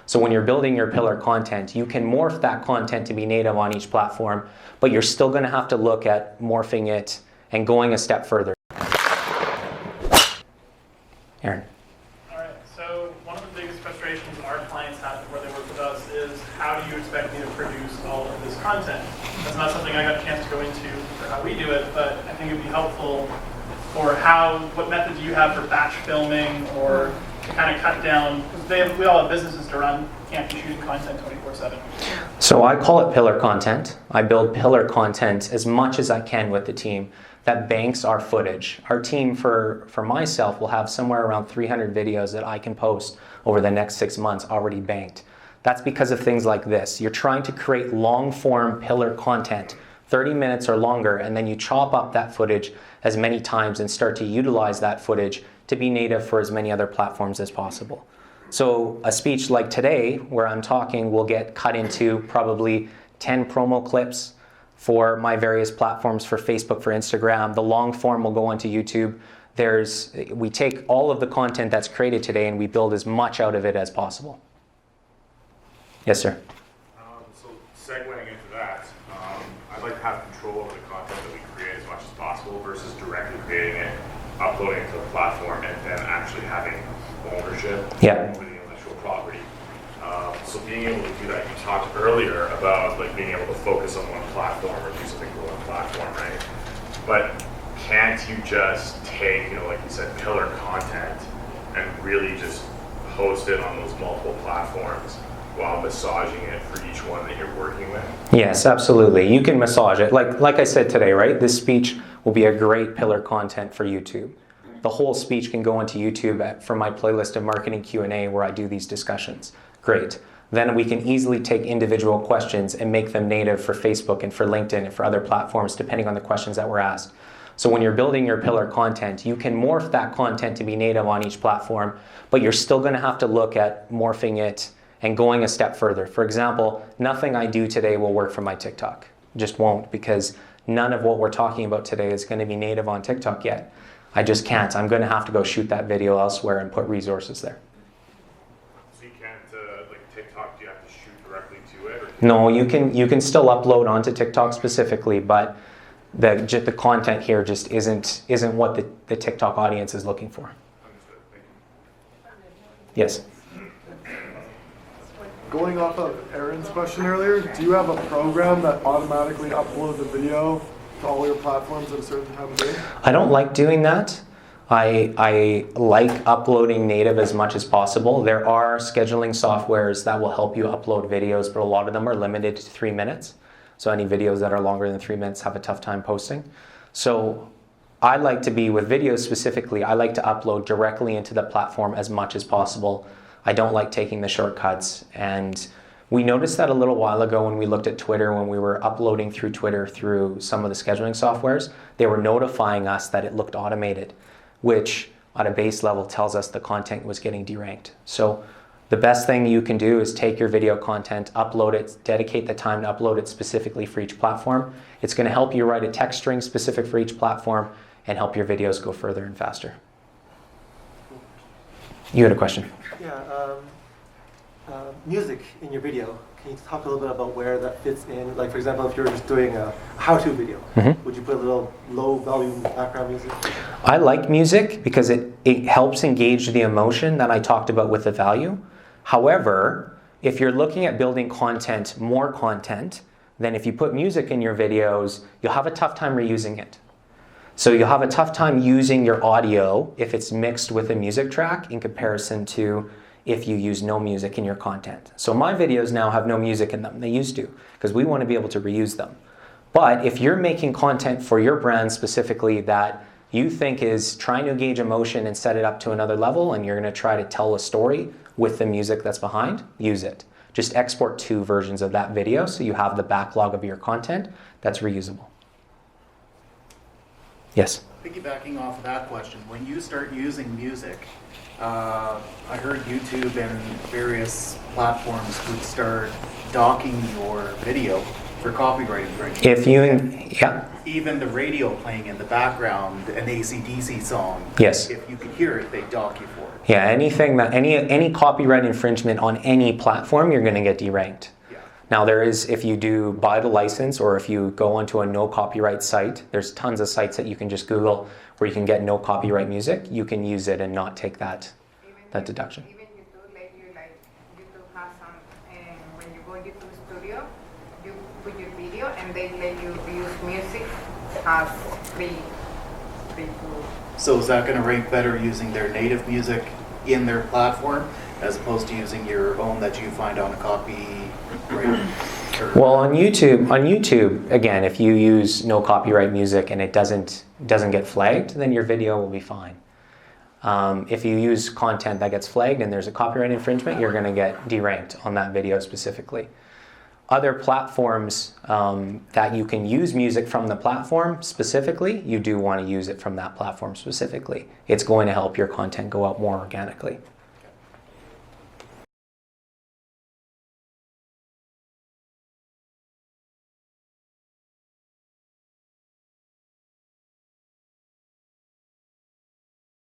So when you're building your pillar content, you can morph that content to be native on each platform, but you're still going to have to look at morphing it and going a step further. Aaron. All right, so one of the biggest frustrations our clients have before they work with us is, how do you expect me to produce all of this content? That's not something I got a chance to go into for how we do it, but I think it would be helpful for what methods you have for batch filming, or to kind of cut down, because we all have businesses to run, can't be shooting content 24/7. So I call it pillar content. I build pillar content as much as I can with the team that banks our footage. Our team, for myself, will have somewhere around 300 videos that I can post over the next 6 months already banked. That's because of things like this. You're trying to create long-form pillar content, 30 minutes or longer, and then you chop up that footage as many times and start to utilize that footage to be native for as many other platforms as possible. So a speech like today, where I'm talking, will get cut into probably 10 promo clips for my various platforms, for Facebook, for Instagram. The long form will go onto YouTube. We take all of the content that's created today and we build as much out of it as possible. Yes, sir. So segueing into that, I'd like to have control over the content that we create as much as possible versus directly creating it, uploading it to the platform, and then actually having ownership over the intellectual property. So being able to do that, you talked earlier about like being able to focus on one platform or do something for one platform, right? But can't you just take, like you said, pillar content and really just host it on those multiple platforms while massaging it for each one that you're working with? Yes, absolutely. You can massage it. Like I said today, right? This speech will be a great pillar content for YouTube. The whole speech can go into YouTube for my playlist of marketing Q&A where I do these discussions. Great. Then we can easily take individual questions and make them native for Facebook and for LinkedIn and for other platforms, depending on the questions that were asked. So when you're building your pillar content, you can morph that content to be native on each platform, but you're still going to have to look at morphing it and going a step further. For example, nothing I do today will work for my TikTok. Just won't, because none of what we're talking about today is going to be native on TikTok yet. I just can't. I'm going to have to go shoot that video elsewhere and put resources there. So you can't, like TikTok, do you have to shoot directly to it? Or no, you can still upload onto TikTok specifically, but the content here just isn't what the TikTok audience is looking for. Understood. Thank you. Yes. Going off of Aaron's question earlier, do you have a program that automatically uploads a video to all your platforms at a certain time of day? I don't like doing that. I like uploading native as much as possible. There are scheduling softwares that will help you upload videos, but a lot of them are limited to 3 minutes. So any videos that are longer than 3 minutes have a tough time posting. So I like to be, with videos specifically, I like to upload directly into the platform as much as possible. I don't like taking the shortcuts. And we noticed that a little while ago when we looked at Twitter, when we were uploading through Twitter through some of the scheduling softwares, they were notifying us that it looked automated, which at a base level tells us the content was getting deranked. So the best thing you can do is take your video content, upload it, dedicate the time to upload it specifically for each platform. It's going to help you write a text string specific for each platform and help your videos go further and faster. You had a question. Yeah, music in your video. Can you talk a little bit about where that fits in? Like, for example, if you're just doing a how-to video, would you put a little low-volume background music? I like music because it helps engage the emotion that I talked about with the value. However, if you're looking at building content, more content, then if you put music in your videos, you'll have a tough time reusing it. So you'll have a tough time using your audio if it's mixed with a music track in comparison to if you use no music in your content. So my videos now have no music in them. They used to, because we want to be able to reuse them. But if you're making content for your brand specifically that you think is trying to engage emotion and set it up to another level, and you're going to try to tell a story with the music that's behind, use it. Just export 2 versions of that video so you have the backlog of your content that's reusable. Yes? Piggybacking off of that question, when you start using music, I heard YouTube and various platforms would start docking your video for copyright infringement. If you, yeah, Even the radio playing in the background, an AC/DC song. Yes. If you could hear it, they dock you for it. yeah, anything that, any copyright infringement on any platform, you're going to get deranked. Yeah. Now there is, if you do buy the license or if you go onto a no copyright site, there's tons of sites that you can just Google where you can get no copyright music. You can use it and not take that deduction. Even YouTube let you, like, YouTube has some, when you go YouTube Studio, you put your video and they let you use music as free tools. So is that going to rank better using their native music in their platform as opposed to using your own that you find on a copyright? Well, on YouTube, again, if you use no copyright music and it doesn't get flagged, then your video will be fine. If you use content that gets flagged and there's a copyright infringement, you're going to get deranked on that video specifically. Other platforms that you can use music from the platform specifically, you do want to use it from that platform specifically. It's going to help your content go out more organically.